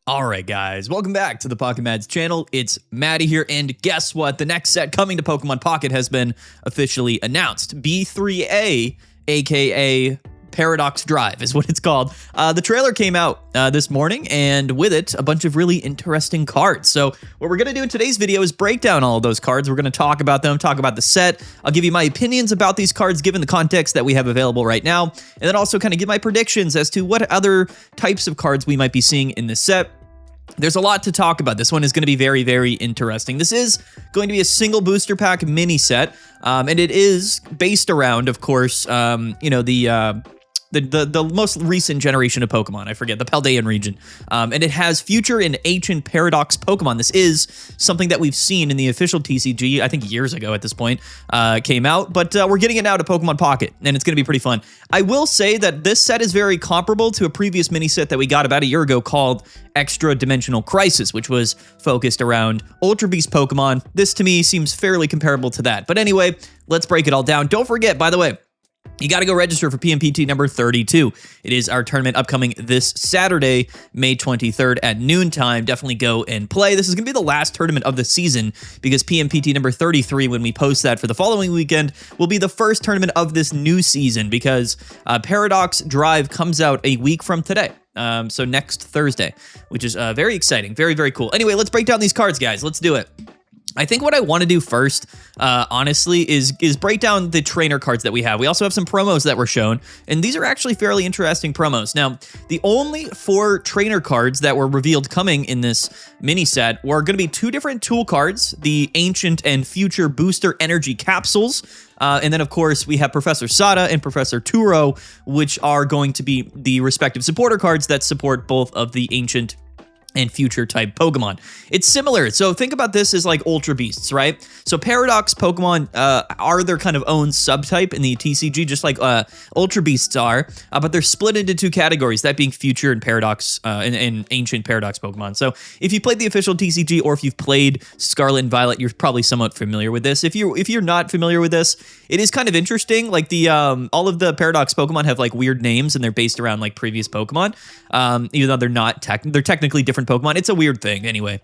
All right, guys, welcome back to the Pocket Mads channel. It's Maddie here, and guess what? The next set coming to Pokemon Pocket has been officially announced. B3A, aka Paradox Drive is what it's called. The trailer came out this morning, and with it, a bunch of really interesting cards. So what we're going to do in today's video is break down all of those cards. We're going to talk about them, talk about the set. I'll give you my opinions about these cards given the context that we have available right now, and then also kind of give my predictions as to what other types of cards we might be seeing in this set. There's a lot to talk about. This one is going to be very, very interesting. This is going to be a single booster pack mini set, and it is based around, of course, the most recent generation of Pokemon. I forget, the Paldean region. And it has future and ancient Paradox Pokemon. This is something that we've seen in the official TCG, I think years ago at this point, came out. But we're getting it now to Pokemon Pocket, and it's going to be pretty fun. I will say that this set is very comparable to a previous mini set that we got about a year ago called Extra Dimensional Crisis, which was focused around Ultra Beast Pokemon. This, to me, seems fairly comparable to that. But anyway, let's break it all down. Don't forget, by the way, you got to go register for PMPT number 32. It is our tournament upcoming this Saturday, May 23rd at noontime. Definitely go and play. This is going to be the last tournament of the season because PMPT number 33, when we post that for the following weekend, will be the first tournament of this new season because Paradox Drive comes out a week from today. So next Thursday, which is very exciting. Very, very cool. Anyway, let's break down these cards, guys. Let's do it. I think what I want to do first, honestly, is break down the trainer cards that we have. We also have some promos that were shown, and these are actually fairly interesting promos. Now, the only 4 trainer cards that were revealed coming in this mini set were going to be 2 different tool cards, the Ancient and Future Booster Energy Capsules, and then, of course, we have Professor Sada and Professor Turo, which are going to be the respective supporter cards that support both of the Ancient and future type Pokemon. It's similar. So think about this as like Ultra Beasts, right? So Paradox Pokemon are their kind of own subtype in the TCG, just like Ultra Beasts are, but they're split into 2 categories, that being future and Paradox and ancient Paradox Pokemon. So if you played the official TCG or if you've played Scarlet and Violet, you're probably somewhat familiar with this. If you're not familiar with this, it is kind of interesting. Like the all of the Paradox Pokemon have like weird names and they're based around like previous Pokemon, even though they're not they're technically different Pokemon. It's a weird thing. Anyway,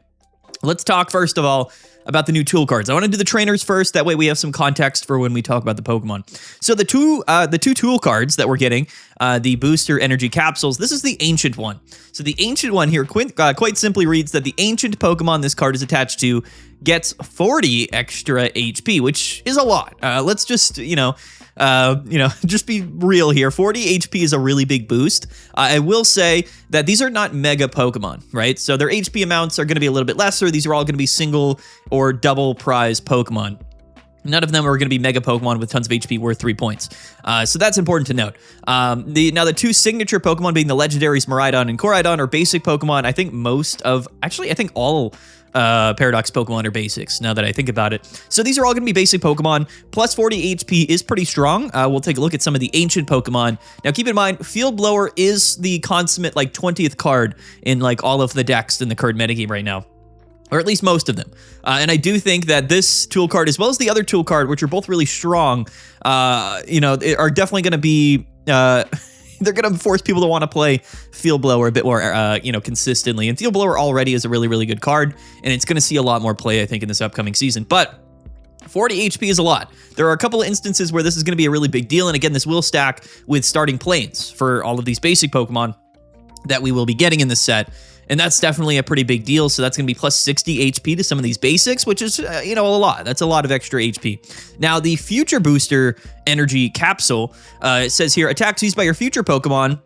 let's talk first of all about the new tool cards. I want to do the trainers first. That way we have some context for when we talk about the Pokemon. So the two tool cards that we're getting, the Booster Energy Capsules, this is the Ancient one. So the Ancient one here quite simply reads that the Ancient Pokemon this card is attached to gets 40 extra HP, which is a lot. Let's just, just be real here. 40 HP is a really big boost. I will say that these are not mega Pokemon, right? So their HP amounts are going to be a little bit lesser. These are all going to be single or double prize Pokemon. None of them are going to be mega Pokemon with tons of HP worth 3 points. So that's important to note. Now, the 2 signature Pokemon being the legendaries Miraidon and Koraidon are basic Pokemon. I think all Paradox Pokemon are basics, now that I think about it. So these are all going to be basic Pokemon. Plus 40 HP is pretty strong. We'll take a look at some of the ancient Pokemon. Now, keep in mind, Field Blower is the consummate, 20th card in, all of the decks in the current metagame right now. Or at least most of them. And I do think that this tool card, as well as the other tool card, which are both really strong, are definitely going to be... they're going to force people to want to play Field Blower a bit more, consistently. And Field Blower already is a really, really good card, and it's going to see a lot more play, I think, in this upcoming season. But 40 HP is a lot. There are a couple of instances where this is going to be a really big deal, and again, this will stack with starting planes for all of these basic Pokemon that we will be getting in this set. And that's definitely a pretty big deal. So that's going to be plus 60 HP to some of these basics, which is, a lot. That's a lot of extra HP. Now, the Future Booster Energy Capsule, it says here, attacks used by your future Pokemon.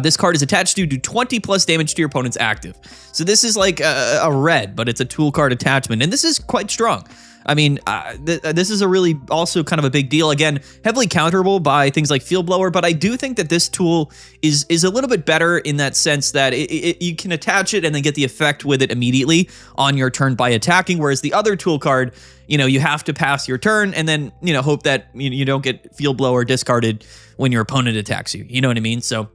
This card is attached to do 20 plus damage to your opponent's active. So this is like a red, but it's a tool card attachment. And this is quite strong. I mean, this is a really also kind of a big deal. Again, heavily counterable by things like Field Blower, but I do think that this tool is a little bit better in that sense that you can attach it and then get the effect with it immediately on your turn by attacking, whereas the other tool card, you have to pass your turn and then, hope that you don't get Field Blower discarded when your opponent attacks you. You know what I mean? So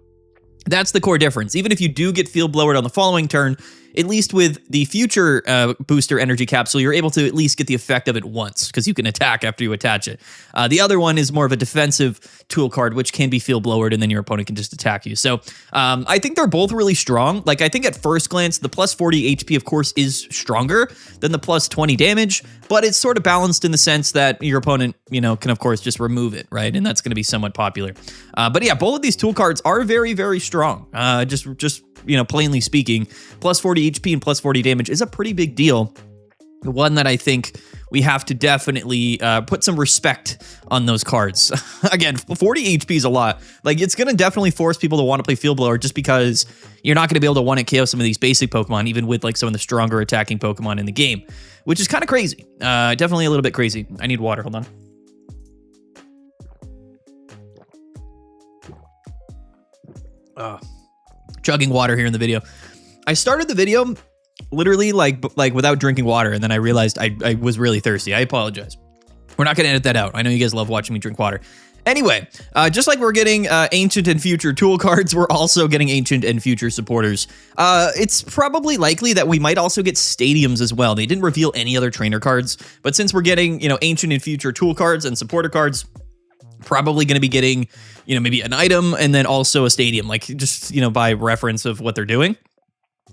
That's the core difference. Even if you do get field blowered on the following turn, at least with the future booster energy capsule, you're able to at least get the effect of it once because you can attack after you attach it. The other one is more of a defensive tool card, which can be field blowered and then your opponent can just attack you. So I think they're both really strong. Like, I think at first glance, the plus 40 HP, of course, is stronger than the plus 20 damage, but it's sort of balanced in the sense that your opponent, you know, can of course just remove it, right? And that's going to be somewhat popular. But yeah, both of these tool cards are very, very strong. Just you know, plainly speaking, plus 40 HP and plus 40 damage is a pretty big deal. One that I think we have to definitely put some respect on those cards. Again, 40 HP is a lot. Like, it's going to definitely force people to want to play Field Blower just because you're not going to be able to one-hit KO some of these basic Pokemon, even with like some of the stronger attacking Pokemon in the game, which is kind of crazy. Definitely a little bit crazy. I need water. Hold on. Chugging water here in the video. I started the video literally like without drinking water, and then I realized I was really thirsty. I apologize. We're not gonna edit that out. I know you guys love watching me drink water. Anyway, just like we're getting ancient and future tool cards, we're also getting ancient and future supporters. It's probably likely that we might also get stadiums as well. They didn't reveal any other trainer cards, but since we're getting, you know, ancient and future tool cards and supporter cards, probably going to be getting, you know, maybe an item and then also a stadium, like just, you know, by reference of what they're doing.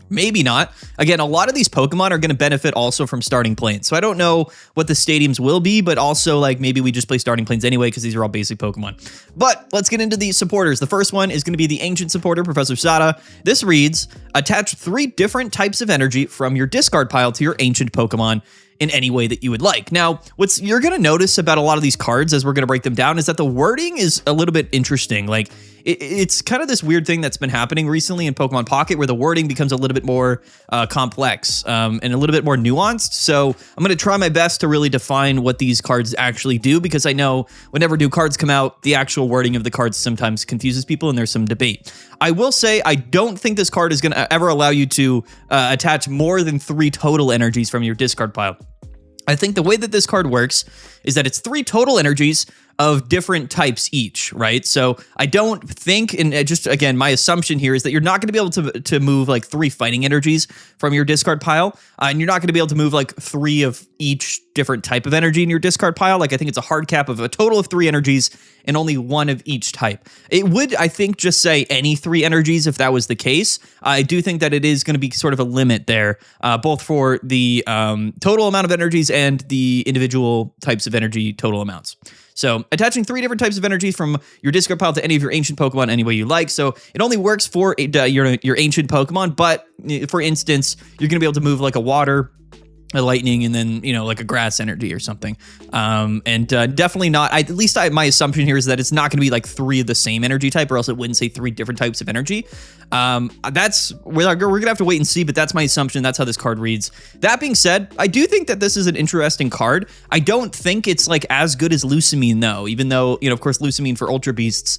Maybe not. Again, a lot of these Pokemon are going to benefit also from starting planes. So I don't know what the stadiums will be, but also like maybe we just play starting planes anyway because these are all basic Pokemon. But let's get into the supporters. The first one is going to be the ancient supporter, Professor Sada. This reads, attach 3 different types of energy from your discard pile to your ancient Pokemon in any way that you would like. Now, what's you're going to notice about a lot of these cards as we're going to break them down is that the wording is a little bit interesting. Like, it's kind of this weird thing that's been happening recently in Pokemon Pocket where the wording becomes a little bit more complex and a little bit more nuanced. So I'm going to try my best to really define what these cards actually do, because I know whenever new cards come out, the actual wording of the cards sometimes confuses people and there's some debate. I will say I don't think this card is going to ever allow you to attach more than 3 total energies from your discard pile. I think the way that this card works is that it's 3 total energies of different types each, right? So I don't think, and just again, my assumption here is that you're not going to be able to move like 3 fighting energies from your discard pile, and you're not going to be able to move like 3 of each different type of energy in your discard pile. Like, I think it's a hard cap of a total of 3 energies and only 1 of each type. It would, I think, just say any 3 energies if that was the case. I do think that it is going to be sort of a limit there, both for the total amount of energies and the individual types of energy total amounts. So attaching 3 different types of energy from your discard pile to any of your ancient Pokemon any way you like. So it only works for your ancient Pokemon, but for instance, you're going to be able to move like a water, a lightning, and then, you know, like a grass energy or something. And definitely not, my assumption here is that it's not going to be like 3 of the same energy type, or else it wouldn't say 3 different types of energy. We're going to have to wait and see, but that's my assumption. That's how this card reads. That being said, I do think that this is an interesting card. I don't think it's like as good as Lucamine though, even though, you know, of course, Lucamine for Ultra Beasts,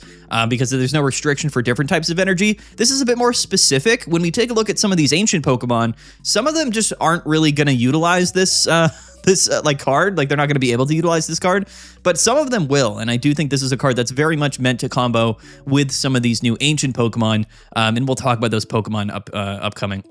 because there's no restriction for different types of energy. This is a bit more specific. When we take a look at some of these ancient Pokemon, some of them just aren't really going to utilize this like card. Like, they're not going to be able to utilize this card, but some of them will. And I do think this is a card that's very much meant to combo with some of these new ancient Pokemon. And we'll talk about those Pokemon upcoming.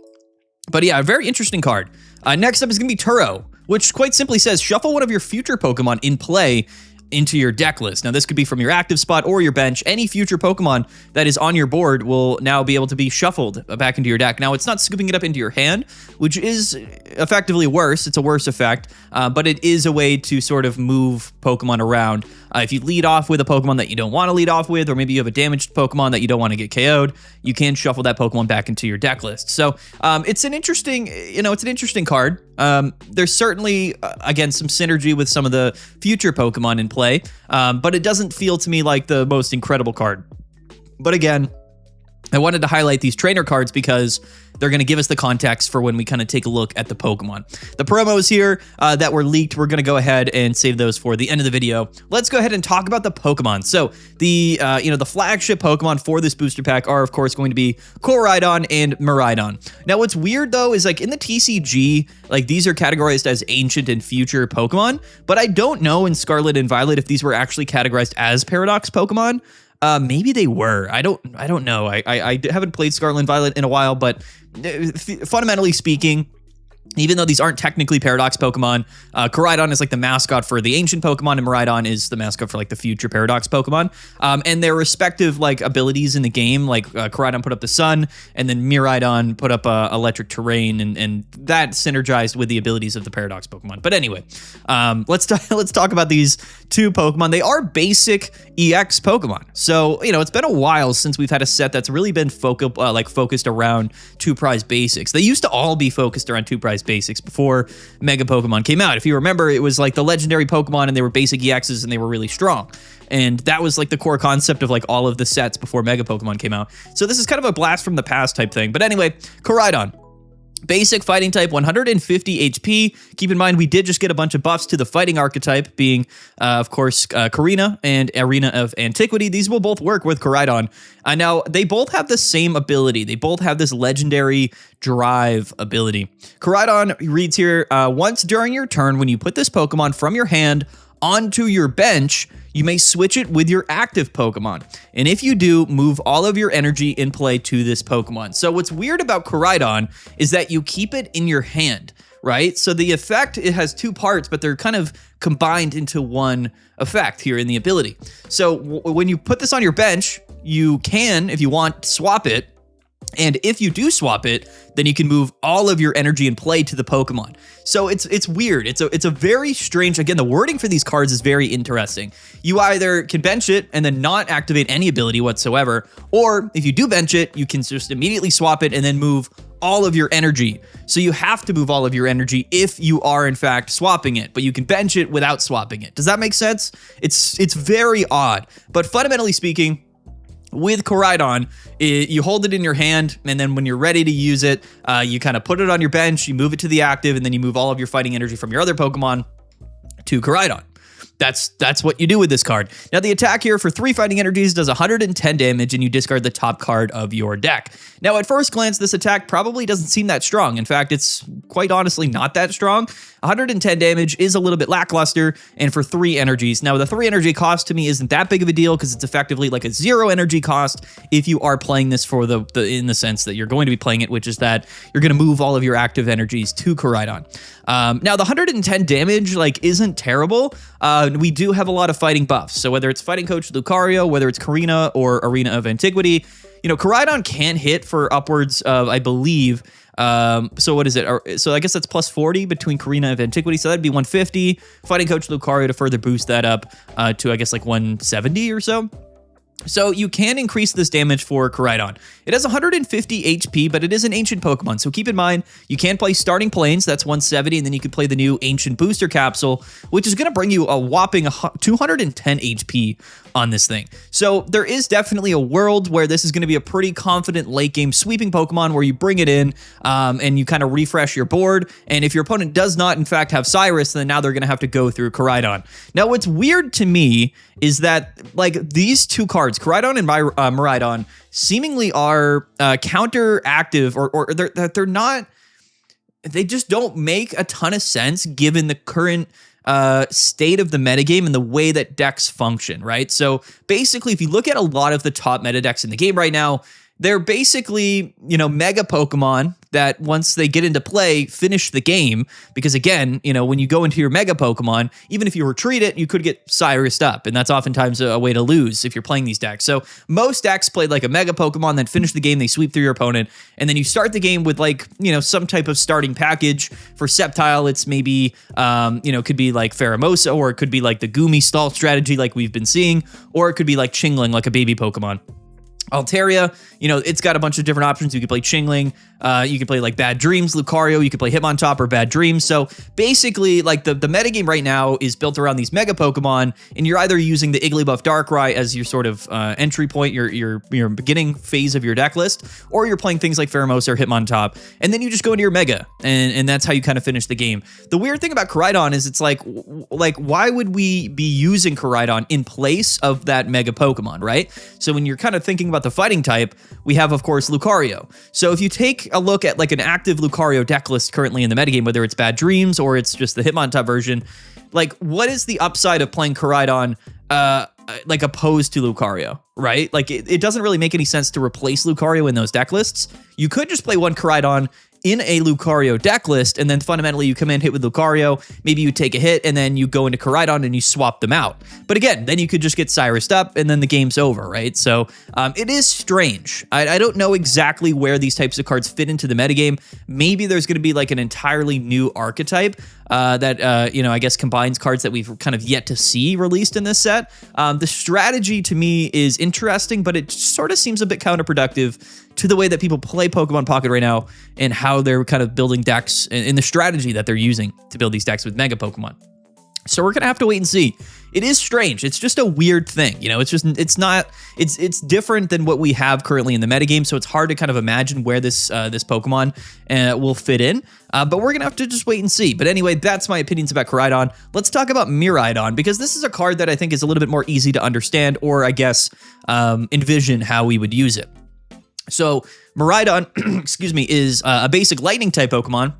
But yeah, a very interesting card. Next up is going to be Turo, which quite simply says shuffle one of your future Pokemon in play into your deck list. Now, this could be from your active spot or your bench. Any future Pokemon that is on your board will now be able to be shuffled back into your deck. Now, it's not scooping it up into your hand, which is effectively worse. It's a worse effect, but it is a way to sort of move Pokemon around. If you lead off with a Pokemon that you don't want to lead off with, or maybe you have a damaged Pokemon that you don't want to get KO'd, you can shuffle that Pokemon back into your deck list. So it's an interesting, it's an interesting card. There's certainly, again, some synergy with some of the future Pokemon in play, but it doesn't feel to me like the most incredible card. But again, I wanted to highlight these trainer cards because they're going to give us the context for when we kind of take a look at the Pokemon. The promos here that were leaked, we're going to go ahead and save those for the end of the video. Let's go ahead and talk about the Pokemon. So the the flagship Pokemon for this booster pack are, of course, going to be Koraidon and Miraidon. Now, what's weird though is like in the TCG, like these are categorized as ancient and future Pokemon, but I don't know in Scarlet and Violet if these were actually categorized as Paradox Pokemon. Maybe they were. I don't know. I haven't played Scarlet and Violet in a while, but fundamentally speaking, even though these aren't technically Paradox Pokemon, Koraidon is like the mascot for the ancient Pokemon, and Miraidon is the mascot for like the future Paradox Pokemon. And their respective like abilities in the game, like Koraidon put up the sun, and then Miraidon put up electric terrain, and that synergized with the abilities of the Paradox Pokemon. But anyway, let's talk about these two Pokemon. They are basic EX Pokemon, so it's been a while since we've had a set that's really been focused around two prize basics. They used to all be focused around two prize basics before Mega Pokemon came out. If you remember, it was like the legendary Pokemon, and they were basic EXs, and they were really strong. And that was like the core concept of like all of the sets before Mega Pokemon came out. So this is kind of a blast from the past type thing. But anyway, Koraidon. Basic fighting type, 150 HP. Keep in mind, we did just get a bunch of buffs to the fighting archetype, being, of course, Karina and Arena of Antiquity. These will both work with Koraidon. Now, they both have the same ability. They both have this legendary drive ability. Koraidon reads here, once during your turn, when you put this Pokemon from your hand onto your bench, you may switch it with your active Pokemon. And if you do, move all of your energy in play to this Pokemon. So what's weird about Koraidon is that you keep it in your hand, right? So the effect, it has two parts, but they're kind of combined into one effect here in the ability. So when you put this on your bench, you can, if you want, swap it. And if you do swap it, then you can move all of your energy in play to the Pokemon. So it's weird. It's a very strange, again, the wording for these cards is very interesting. You either can bench it and then not activate any ability whatsoever, or if you do bench it, you can just immediately swap it and then move all of your energy. So you have to move all of your energy if you are in fact swapping it, but you can bench it without swapping it. Does that make sense? It's very odd, but fundamentally speaking, with Koraidon, you hold it in your hand, and then when you're ready to use it, you kind of put it on your bench, you move it to the active, and then you move all of your fighting energy from your other Pokemon to Koraidon. That's what you do with this card. Now, the attack here for 3 fighting energies does 110 damage, and you discard the top card of your deck. Now, at first glance, this attack probably doesn't seem that strong. In fact, it's quite honestly not that strong. 110 damage is a little bit lackluster, and for 3 energies. Now, the 3 energy cost to me isn't that big of a deal because it's effectively like a 0 energy cost if you are playing this for in the sense that you're going to be playing it, which is that you're going to move all of your active energies to Koraidon. Now, the 110 damage isn't terrible. We do have a lot of fighting buffs. So whether it's Fighting Coach Lucario, whether it's Karina or Arena of Antiquity, Koraidon can hit for upwards of, I believe, so what is it? So I guess that's plus 40 between Karina of Antiquity. So that'd be 150. Fighting Coach Lucario to further boost that up to, I guess, like 170 or so. So you can increase this damage for Koraidon. It has 150 HP, but it is an ancient Pokemon. So keep in mind, you can play Starting Plains, that's 170, and then you can play the new Ancient Booster Capsule, which is going to bring you a whopping 210 HP on this thing. So there is definitely a world where this is going to be a pretty confident late game sweeping Pokemon where you bring it in and you kind of refresh your board. And if your opponent does not, in fact, have Cyrus, then now they're going to have to go through Koraidon. Now, what's weird to me is that these two cards, Koraidon and Miraidon, seemingly are counteractive or they're not, they just don't make a ton of sense given the current state of the metagame and the way that decks function, right? So basically, if you look at a lot of the top meta decks in the game right now, they're basically, mega Pokemon that once they get into play, finish the game. Because again, when you go into your mega Pokemon, even if you retreat it, you could get Cyrused up. And that's oftentimes a way to lose if you're playing these decks. So most decks played like a mega Pokemon, then finish the game, they sweep through your opponent. And then you start the game with some type of starting package. For Sceptile, it's maybe, could be like Pheromosa, or it could be like the Goomy stall strategy like we've been seeing, or it could be like Chingling, like a baby Pokemon. Altaria, it's got a bunch of different options. You can play Chingling, you can play like Bad Dreams, Lucario, you can play Hitmontop or Bad Dreams. So basically, the metagame right now is built around these mega Pokemon, and you're either using the Igglybuff Darkrai as your sort of entry point, your beginning phase of your deck list, or you're playing things like Pheromosa or Hitmontop, and then you just go into your mega, and that's how you kind of finish the game. The weird thing about Koraidon is it's like why would we be using Koraidon in place of that mega Pokemon, right? So when you're kind of thinking about the fighting type, we have, of course, Lucario. So if you take a look at an active Lucario deck list currently in the metagame, whether it's Bad Dreams or it's just the Hitmontop version, what is the upside of playing Koraidon like opposed to Lucario, right? Like it doesn't really make any sense to replace Lucario in those deck lists. You could just play one Koraidon in a Lucario deck list, and then fundamentally you come in, hit with Lucario, maybe you take a hit, and then you go into Koraidon and you swap them out. But again, then you could just get Cyrused up, and then the game's over, right? So it is strange. I don't know exactly where these types of cards fit into the metagame. Maybe there's going to be like an entirely new archetype that, I guess combines cards that we've kind of yet to see released in this set. The strategy to me is interesting, but it sort of seems a bit counterproductive to the way that people play Pokemon Pocket right now and how they're kind of building decks and the strategy that they're using to build these decks with Mega Pokemon. So we're going to have to wait and see. It is strange. It's just a weird thing. It's different than what we have currently in the metagame. So it's hard to kind of imagine where this Pokemon will fit in. But we're going to have to just wait and see. But anyway, that's my opinions about Koraidon. Let's talk about Miraidon, because this is a card that I think is a little bit more easy to understand, or I guess envision how we would use it. So Miraidon, excuse me, is a basic lightning type Pokemon.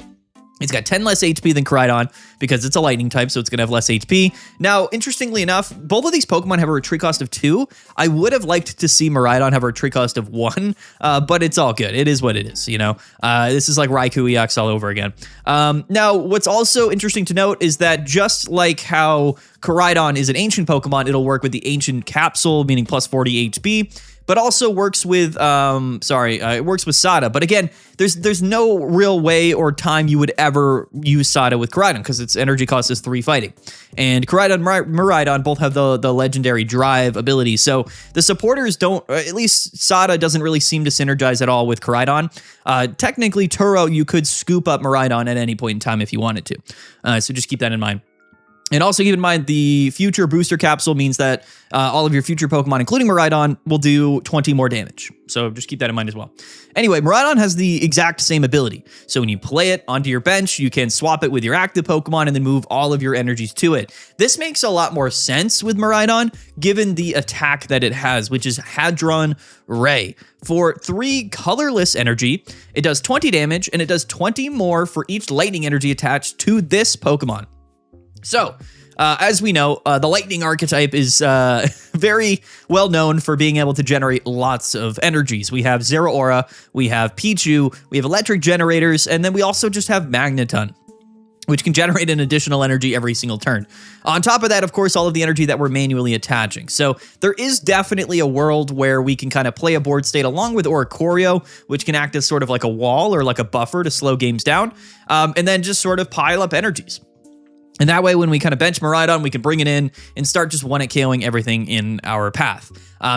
It's got 10 less HP than Koraidon because it's a lightning type, so it's going to have less HP. Now, interestingly enough, both of these Pokemon have a retreat cost of 2. I would have liked to see Miraidon have a retreat cost of 1, but it's all good. It is what it is, This is like Raikou EX all over again. Now, what's also interesting to note is that just like how Koraidon is an ancient Pokemon, it'll work with the ancient capsule, meaning plus 40 HP. But also works with, it works with Sada. But again, there's no real way or time you would ever use Sada with Koraidon because its energy cost is 3 fighting. And Koraidon and Miraidon both have the legendary drive ability. So the supporters don't, at least Sada doesn't really seem to synergize at all with Koraidon. Technically, Turo, you could scoop up Miraidon at any point in time if you wanted to. So just keep that in mind. And also keep in mind, the future booster capsule means that all of your future Pokemon, including Miraidon, will do 20 more damage. So just keep that in mind as well. Anyway, Miraidon has the exact same ability. So when you play it onto your bench, you can swap it with your active Pokemon and then move all of your energies to it. This makes a lot more sense with Miraidon, given the attack that it has, which is Hadron Ray. For 3 colorless energy, it does 20 damage, and it does 20 more for each lightning energy attached to this Pokemon. So, as we know, the lightning archetype is very well known for being able to generate lots of energies. We have Zeraora, we have Pichu, we have electric generators, and then we also just have Magneton, which can generate an additional energy every single turn. On top of that, of course, all of the energy that we're manually attaching. So there is definitely a world where we can kind of play a board state along with Oricorio, which can act as sort of like a wall or like a buffer to slow games down, and then just sort of pile up energies. And that way, when we kind of bench Miraidon, we can bring it in and start just one-hit KOing everything in our path.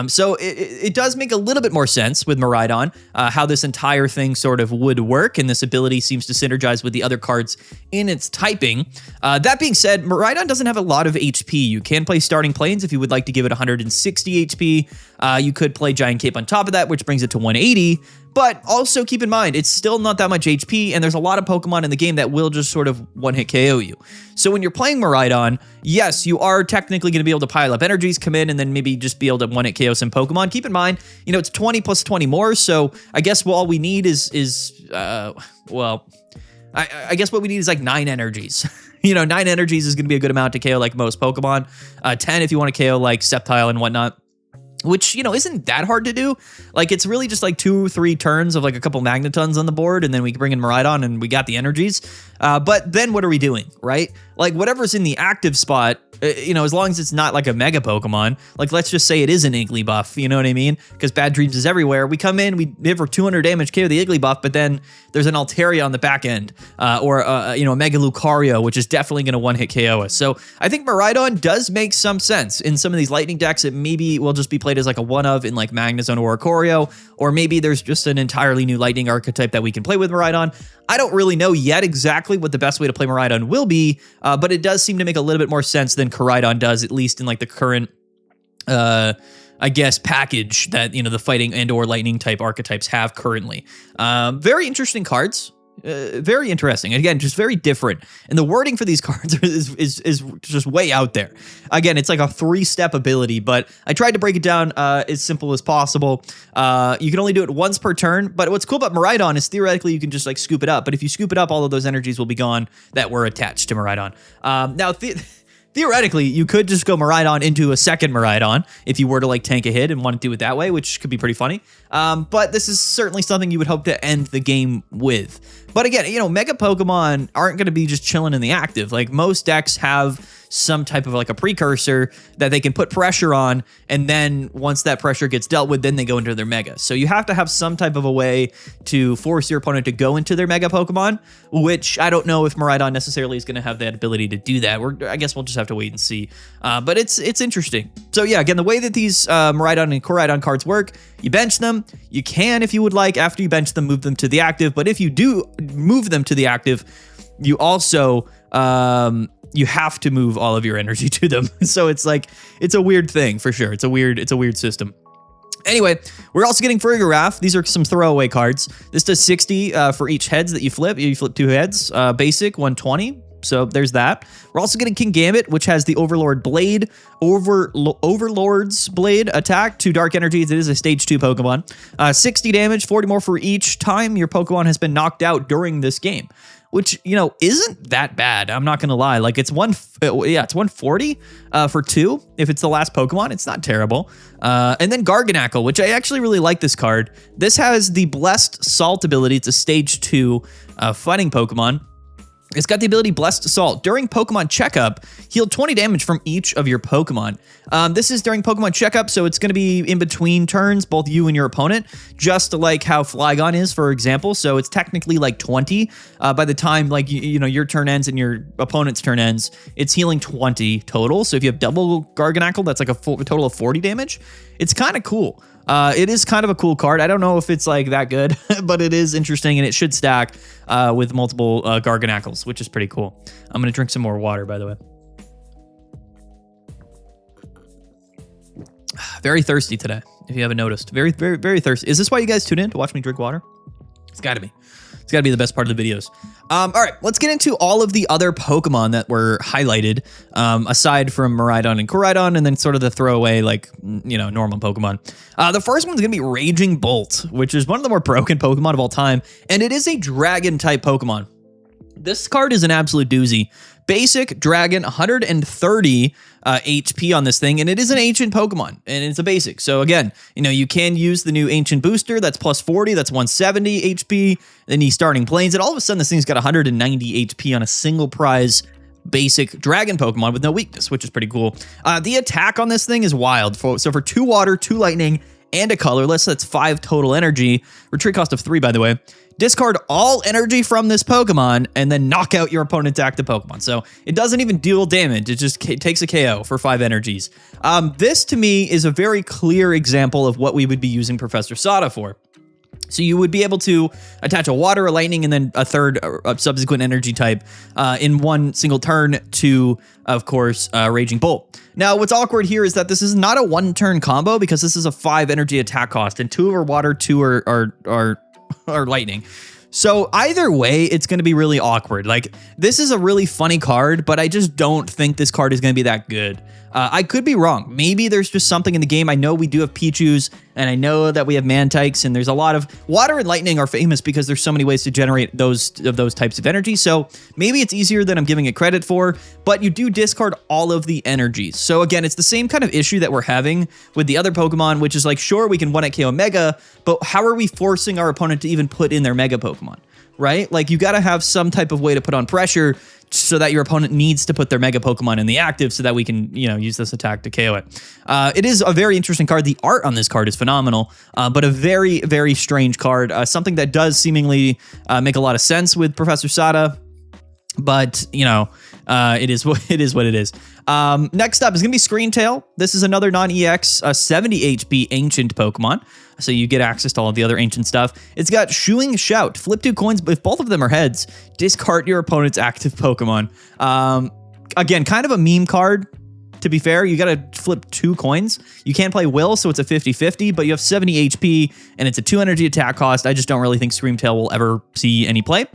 So it does make a little bit more sense with Miraidon, how this entire thing sort of would work, and this ability seems to synergize with the other cards in its typing. That being said, Miraidon doesn't have a lot of HP. You can play Starting Plains if you would like to give it 160 HP. You could play Giant Cape on top of that, which brings it to 180. But also keep in mind, it's still not that much HP, and there's a lot of Pokemon in the game that will just sort of one-hit KO you. So when you're playing Miraidon, yes, you are technically going to be able to pile up energies, come in, and then maybe just be able to one-hit KO some Pokemon. Keep in mind, it's 20 plus 20 more, so I guess all we need is I guess what we need is like 9 energies. 9 energies is going to be a good amount to KO like most Pokemon. 10 if you want to KO like Sceptile and whatnot. Which, isn't that hard to do. Like, it's really just like 2-3 turns of like a couple Magnetons on the board, and then we can bring in Miraidon and we got the energies. But then what are we doing, right? Like, whatever's in the active spot, as long as it's not like a Mega Pokemon, like let's just say it is an Igglybuff, you know what I mean? Because Bad Dreams is everywhere. We come in, we hit for 200 damage, KO the Igglybuff, but then there's an Altaria on the back end, or a Mega Lucario, which is definitely going to one-hit KO us. So I think Miraidon does make some sense in some of these Lightning decks. It maybe will just be played as like a one-of in like Magnezone or Oricorio, or maybe there's just an entirely new Lightning archetype that we can play with Miraidon. I don't really know yet exactly what the best way to play Miraidon will be, but it does seem to make a little bit more sense than Koraidon does, at least in like the current, I guess, package that, the fighting and or lightning type archetypes have currently. Very interesting cards. Very interesting. Again, just very different. And the wording for these cards is just way out there. Again, it's like a 3-step ability, but I tried to break it down as simple as possible. You can only do it once per turn, but what's cool about Miraidon is theoretically you can just like scoop it up. But if you scoop it up, all of those energies will be gone that were attached to Miraidon. Now, theoretically, you could just go Miraidon into a second Miraidon if you were to like tank a hit and want to do it that way, which could be pretty funny. But this is certainly something you would hope to end the game with. But again, you know, Mega Pokemon aren't going to be just chilling in the active. Like most decks have some type of like a precursor that they can put pressure on, and then once that pressure gets dealt with, then they go into their Mega. So you have to have some type of a way to force your opponent to go into their Mega Pokemon, which I don't know if Miraidon necessarily is going to have that ability to do that. I guess we'll just have to wait and see. But it's interesting. So yeah, again, the way that these Miraidon and Koraidon cards work, you bench them. You can, if you would like, after you bench them, move them to the active. But if you do move them to the active, you also you have to move all of your energy to them. So it's like, it's a weird thing for sure. It's a weird system. Anyway, we're also getting Farigiraf. These are some throwaway cards. This does 60 for each heads that you flip. You flip 2 heads, basic 120. So there's that. We're also getting King Gambit, which has the Overlord Blade, Overlord's Blade attack, 2 dark energies. It is a stage 2 Pokemon. 60 damage, 40 more for each time your Pokemon has been knocked out during this game, which, you know, isn't that bad. I'm not going to lie. Like it's 140 for 2. If it's the last Pokemon, it's not terrible. And then Garganacl, which I actually really like this card. This has the Blessed Salt ability. It's a stage 2 fighting Pokemon. It's got the ability Blessed Assault. During Pokemon Checkup, heal 20 damage from each of your Pokemon. This is during Pokemon Checkup, so it's going to be in between turns, both you and your opponent, just like how Flygon is, for example. So it's technically like 20. By the time like you know your turn ends and your opponent's turn ends, it's healing 20 total. So if you have double Garganacl, that's like a total of 40 damage. It's kind of cool. It is kind of a cool card. I don't know if it's like that good, but it is interesting, and it should stack with multiple Garganacls, which is pretty cool. I'm going to drink some more water, by the way. Very thirsty today, if you haven't noticed. Very, very, very thirsty. Is this why you guys tune in to watch me drink water? It's got to be. It's got to be the best part of the videos. All right, let's get into all of the other Pokemon that were highlighted, aside from Miraidon and Koraidon, and then sort of the throwaway, like, you know, normal Pokemon. The first one's going to be Raging Bolt, which is one of the more broken Pokemon of all time, and it is a Dragon-type Pokemon. This card is an absolute doozy. Basic Dragon, 130 HP on this thing, and it is an ancient Pokemon, and it's a basic. So again, you know, you can use the new ancient booster. That's plus 40. That's 170 HP. Then he's starting planes, and all of a sudden, this thing's got 190 HP on a single prize basic Dragon Pokemon with no weakness, which is pretty cool. The attack on this thing is wild. So for 2 water, 2 lightning, and a colorless, that's 5 total energy. Retreat cost of 3, by the way. Discard all energy from this Pokemon and then knock out your opponent's active Pokemon. So it doesn't even deal damage. It just takes a KO for 5 energies. This, to me, is a very clear example of what we would be using Professor Sada for. So you would be able to attach a water, a lightning, and then a third subsequent energy type in one single turn to, of course, Raging Bolt. Now, what's awkward here is that this is not a 1-turn combo because this is a 5 energy attack cost, and 2 are water, 2 are lightning. So either way, it's going to be really awkward. Like, this is a really funny card, but I just don't think this card is going to be that good. I could be wrong. Maybe there's just something in the game. I know we do have Pichus, and I know that we have Mantikes, and there's a lot of water and lightning are famous because there's so many ways to generate those types of energy. So maybe it's easier than I'm giving it credit for, but you do discard all of the energies. So again, it's the same kind of issue that we're having with the other Pokemon, which is like, sure, we can 1-hit KO Mega, but how are we forcing our opponent to even put in their Mega Pokemon, right? Like, you got to have some type of way to put on pressure so that your opponent needs to put their Mega Pokemon in the active so that we can, you know, use this attack to KO it. It is a very interesting card. The art on this card is phenomenal, but a very, very strange card. Something that does seemingly make a lot of sense with Professor Sada, but, you know, it is what it is. Next up is going to be Screentail. This is another non-EX, 70 HP ancient Pokemon. So you get access to all of the other ancient stuff. It's got Shooing Shout. Flip 2 coins, but if both of them are heads, discard your opponent's active Pokemon. Again, kind of a meme card. To be fair, you got to flip 2 coins. You can't play Will, so it's a 50-50, but you have 70 HP, and it's a 2 energy attack cost. I just don't really think Screentail will ever see any play.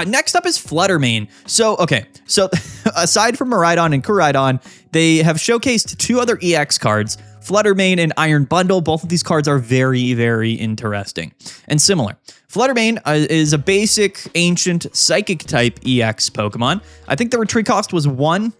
Next up is Flutter Mane. So aside from Miraidon and Koraidon, they have showcased 2 other EX cards, Flutter Mane and Iron Bundle. Both of these cards are very, very interesting and similar. Flutter Mane is a basic ancient psychic type EX Pokemon. I think the retreat cost was 1.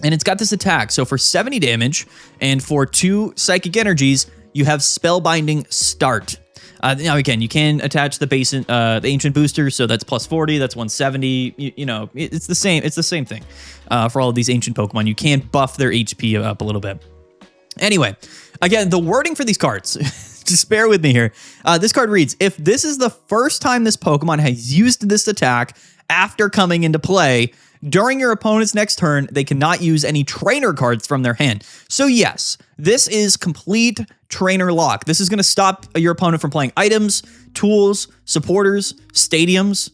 And it's got this attack. So for 70 damage and for 2 psychic energies, you have Spellbinding Start. Now again, you can attach the base, the ancient booster, so that's plus 40, that's 170. You know, it's the same. It's the same thing for all of these ancient Pokemon. You can buff their HP up a little bit. Anyway, again, the wording for these cards, just bear with me here. This card reads: if this is the first time this Pokemon has used this attack after coming into play, during your opponent's next turn, they cannot use any trainer cards from their hand. So yes, this is complete trainer lock. This is going to stop your opponent from playing items, tools, supporters, stadiums,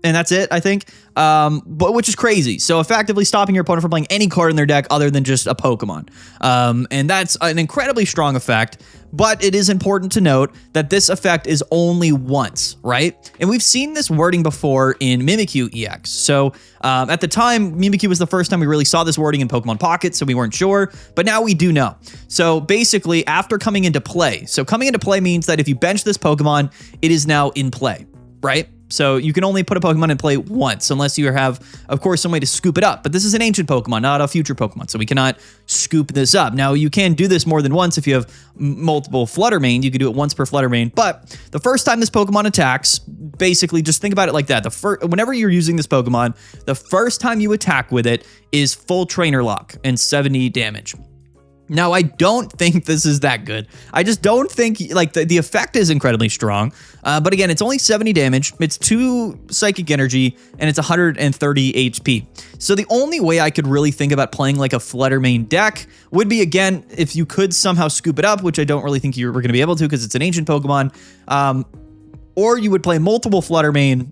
and that's it, I think, but which is crazy. So effectively stopping your opponent from playing any card in their deck other than just a Pokemon. And that's an incredibly strong effect, but it is important to note that this effect is only once, right? And we've seen this wording before in Mimikyu EX. So at the time, Mimikyu was the first time we really saw this wording in Pokemon Pocket, so we weren't sure, but now we do know. So basically, after coming into play, so coming into play means that if you bench this Pokemon, it is now in play, right? So you can only put a Pokemon in play once, unless you have, of course, some way to scoop it up. But this is an ancient Pokemon, not a future Pokemon, so we cannot scoop this up. Now, you can do this more than once if you have multiple Flutter Mane. You can do it once per Flutter Mane. But the first time this Pokemon attacks, basically, just think about it like that. Whenever you're using this Pokemon, the first time you attack with it is full Trainer Lock and 70 damage. Now, I don't think this is that good. I just don't think, like, the effect is incredibly strong. But again, it's only 70 damage, it's 2 psychic energy, and it's 130 HP. So the only way I could really think about playing like a Flutter Mane deck would be, again, if you could somehow scoop it up, which I don't really think you were going to be able to because it's an ancient Pokemon. Or you would play multiple Flutter Mane,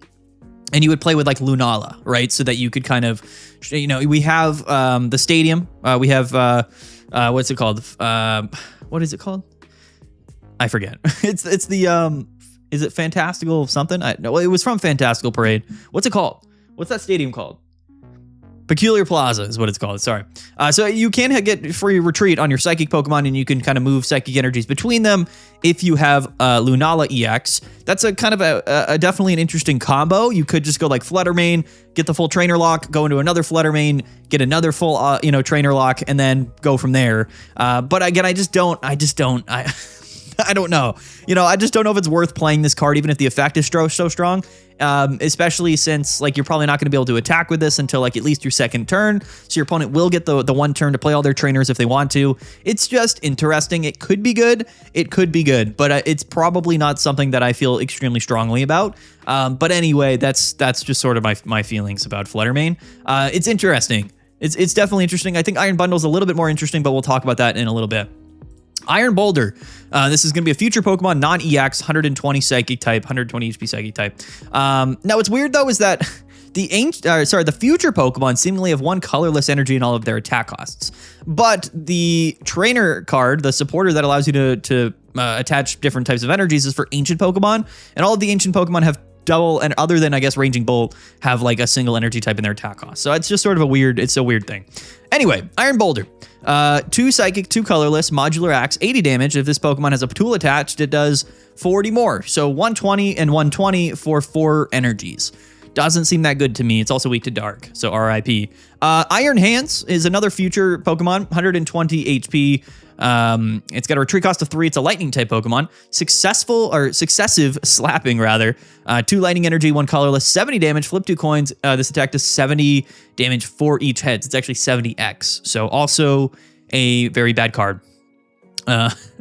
and you would play with like Lunala, right? So that you could kind of, you know, we have the stadium, we have... what's it called? What is it called? I forget. It's the is it Fantastical something? No, it was from Fantastical Parade. What's it called? What's that stadium called? Peculiar Plaza is what it's called. Sorry. So you can get free retreat on your psychic Pokemon, and you can kind of move psychic energies between them if you have Lunala EX. That's a kind of a definitely an interesting combo. You could just go like Flutter Mane, get the full trainer lock, go into another Flutter Mane, get another full trainer lock, and then go from there. But again, I don't know. You know, I just don't know if it's worth playing this card, even if the effect is so strong. Especially since, like, you're probably not going to be able to attack with this until, like, at least your second turn. So your opponent will get the one turn to play all their trainers if they want to. It's just interesting. It could be good. It could be good. But it's probably not something that I feel extremely strongly about. But anyway, that's just sort of my feelings about Flutter Mane. It's interesting. It's definitely interesting. I think Iron Bundle is a little bit more interesting, but we'll talk about that in a little bit. Iron Boulder. This is going to be a future Pokemon, non-EX, 120 Psychic type, 120 HP Psychic type. Now, what's weird, though, is that the future Pokemon seemingly have 1 colorless energy in all of their attack costs. But the trainer card, the supporter that allows you to attach different types of energies, is for ancient Pokemon. And all of the ancient Pokemon have double, and other than, I guess, Raging Bolt, have like a single energy type in their attack cost. So it's just sort of a weird thing. Anyway, Iron Boulder. 2 Psychic, 2 Colorless, Modular Axe, 80 damage. If this Pokemon has a tool attached, it does 40 more. So 120 and 120 for 4 energies. Doesn't seem that good to me. It's also weak to Dark, so RIP. Iron Hands is another future Pokemon, 120 HP. It's got a retreat cost of 3. It's a lightning type Pokemon. Successive slapping, rather. 2 lightning energy, 1 colorless, 70 damage, flip 2 coins. This attack does 70 damage for each head. It's actually 70x. So also a very bad card.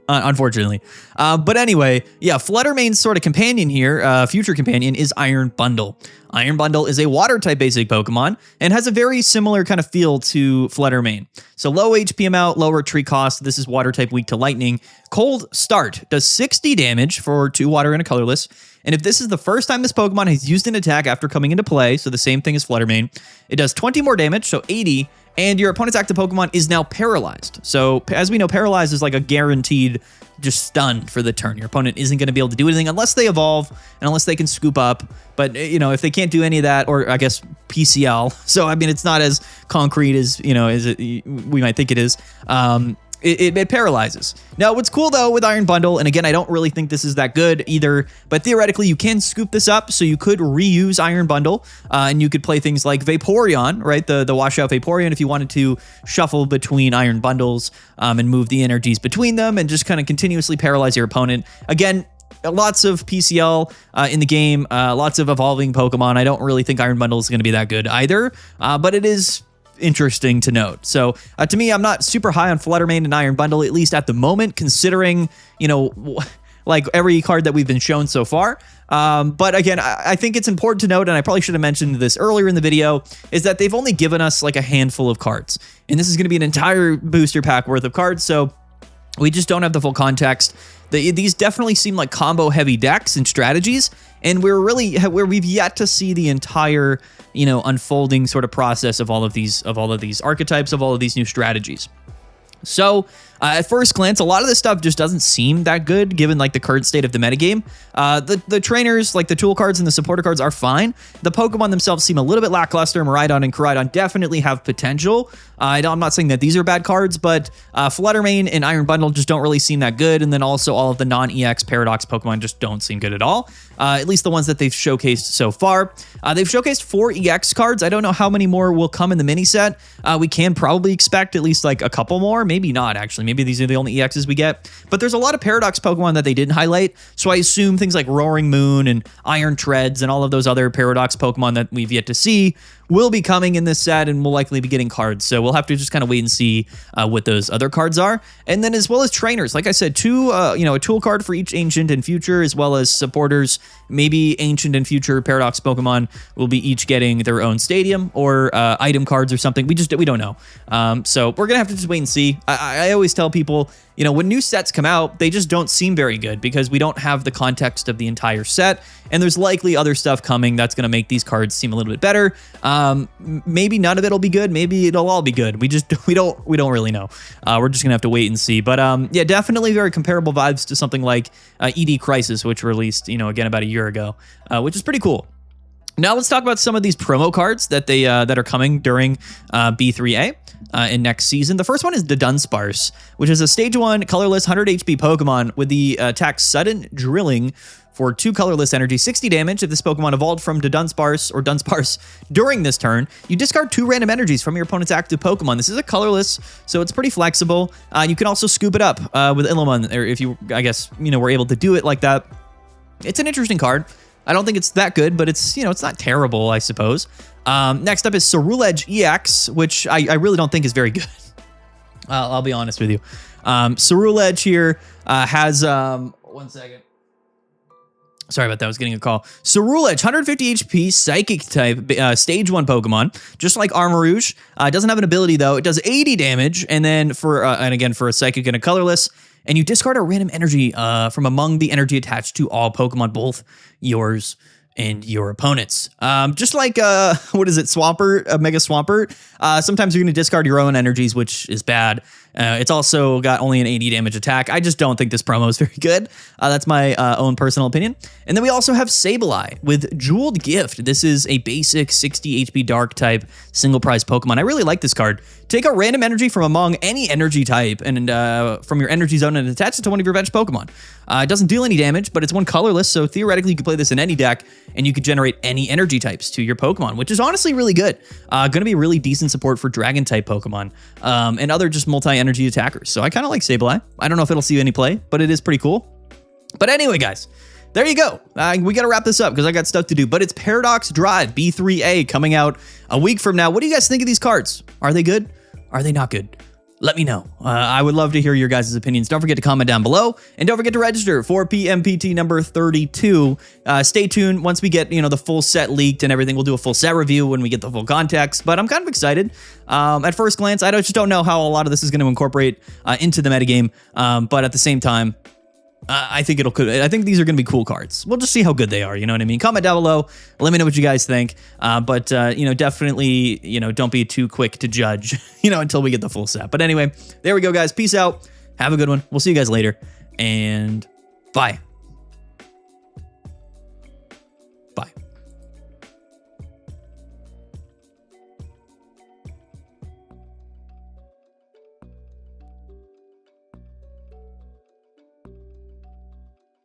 Unfortunately. But anyway, yeah, Flutter Mane's sort of companion here, future companion, is Iron Bundle. Iron Bundle is a water-type basic Pokemon and has a very similar kind of feel to Flutter Mane. So low HP amount, low retreat cost. This is water-type, weak to lightning. Cold Start does 60 damage for 2 water and a colorless. And if this is the first time this Pokemon has used an attack after coming into play, so the same thing as Flutter Mane, it does 20 more damage, so 80, and your opponent's active Pokemon is now paralyzed. So as we know, paralyzed is like a guaranteed just stun for the turn. Your opponent isn't going to be able to do anything unless they evolve and unless they can scoop up. But, you know, if they can't do any of that, or I guess PCL. So, I mean, it's not as concrete as, you know, as we might think it is. it paralyzes. Now, what's cool though with Iron Bundle, and again, I don't really think this is that good either, but theoretically you can scoop this up, so you could reuse Iron Bundle, and you could play things like Vaporeon, right? The washout Vaporeon, if you wanted to shuffle between Iron Bundles and move the energies between them and just kind of continuously paralyze your opponent. Again, lots of PCL in the game, lots of evolving Pokemon. I don't really think Iron Bundle is going to be that good either, but it is interesting to note. So to me, I'm not super high on Flutter Mane and Iron Bundle, at least at the moment, considering, you know, like every card that we've been shown so far. But again, I think it's important to note, and I probably should have mentioned this earlier in the video, is that they've only given us like a handful of cards. And this is going to be an entire booster pack worth of cards, so we just don't have the full context. These definitely seem like combo heavy decks and strategies, and we've yet to see the entire, you know, unfolding sort of process of all of these archetypes, of all of these new strategies. So at first glance, a lot of this stuff just doesn't seem that good given like the current state of the metagame. The trainers, like the tool cards and the supporter cards, are fine. The Pokemon themselves seem a little bit lackluster. Miraidon and Koraidon definitely have potential. I'm not saying that these are bad cards, but Flutter Mane and Iron Bundle just don't really seem that good. And then also all of the non-EX Paradox Pokemon just don't seem good at all. At least the ones that they've showcased so far. They've showcased 4 EX cards. I don't know how many more will come in the mini set. We can probably expect at least like a couple more. Maybe not, actually. Maybe these are the only EXs we get. But there's a lot of Paradox Pokemon that they didn't highlight. So I assume things like Roaring Moon and Iron Treads and all of those other Paradox Pokemon that we've yet to see will be coming in this set, and we'll likely be getting cards. So we'll have to just kind of wait and see what those other cards are. And then as well as trainers, like I said, a tool card for each ancient and future, as well as supporters. Maybe ancient and future Paradox Pokemon will be each getting their own stadium or item cards or something. We don't know. So we're gonna have to just wait and see. I always tell people, you know, when new sets come out, they just don't seem very good because we don't have the context of the entire set, and there's likely other stuff coming that's going to make these cards seem a little bit better. Maybe none of it'll be good. Maybe it'll all be good. We don't really know. We're just gonna have to wait and see. But yeah, definitely very comparable vibes to something like ED Crisis, which released, you know, again about a year ago, which is pretty cool. Now let's talk about some of these promo cards that that are coming during B3A in next season. The first one is the Dunsparce, which is a stage 1 colorless 100 HP Pokemon with the attack Sudden Drilling for 2 colorless energy, 60 damage. If this Pokemon evolved from Dunsparce during this turn, you discard 2 random energies from your opponent's active Pokemon. This is a colorless, so it's pretty flexible. You can also scoop it up with Illiman, or if you, I guess, you know, were able to do it like that. It's an interesting card. I don't think it's that good, but it's, you know, it's not terrible, I suppose. Next up is Ceruledge EX, which I really don't think is very good. I'll be honest with you. Ceruledge here has, one second. Sorry about that, I was getting a call. Ceruledge, 150 HP, Psychic type, stage 1 Pokemon, just like Armarouge. It doesn't have an ability though. It does 80 damage, and then for a Psychic and a colorless, and you discard a random energy from among the energy attached to all Pokemon, both yours and your opponent's. Just like, what is it, Swampert, Mega Swampert? Sometimes you're going to discard your own energies, which is bad. It's also got only an 80 damage attack. I just don't think this promo is very good. That's my own personal opinion. And then we also have Sableye with Jeweled Gift. This is a basic 60 HP Dark type single prize Pokemon. I really like this card. Take a random energy from among any energy type and from your energy zone and attach it to one of your bench Pokemon. It doesn't deal any damage, but it's 1 colorless, so theoretically you could play this in any deck and you could generate any energy types to your Pokemon, which is honestly really good. Going to be really decent support for Dragon type Pokemon and other just multi-energy attackers. So I kind of like Sableye. I don't know if it'll see any play, but it is pretty cool. But anyway, guys, there you go. We got to wrap this up because I got stuff to do, but it's Paradox Drive B3A coming out a week from now. What do you guys think of these cards? Are they good? Are they not good? Let me know. I would love to hear your guys' opinions. Don't forget to comment down below, and don't forget to register for PMPT number 32. Stay tuned. Once we get, you know, the full set leaked and everything, we'll do a full set review when we get the full context, but I'm kind of excited. At first glance, I just don't know how a lot of this is going to incorporate into the metagame, but at the same time, I think these are going to be cool cards. We'll just see how good they are. You know what I mean? Comment down below. Let me know what you guys think. But you know, definitely, you know, don't be too quick to judge, you know, until we get the full set. But anyway, there we go, guys. Peace out. Have a good one. We'll see you guys later. And bye.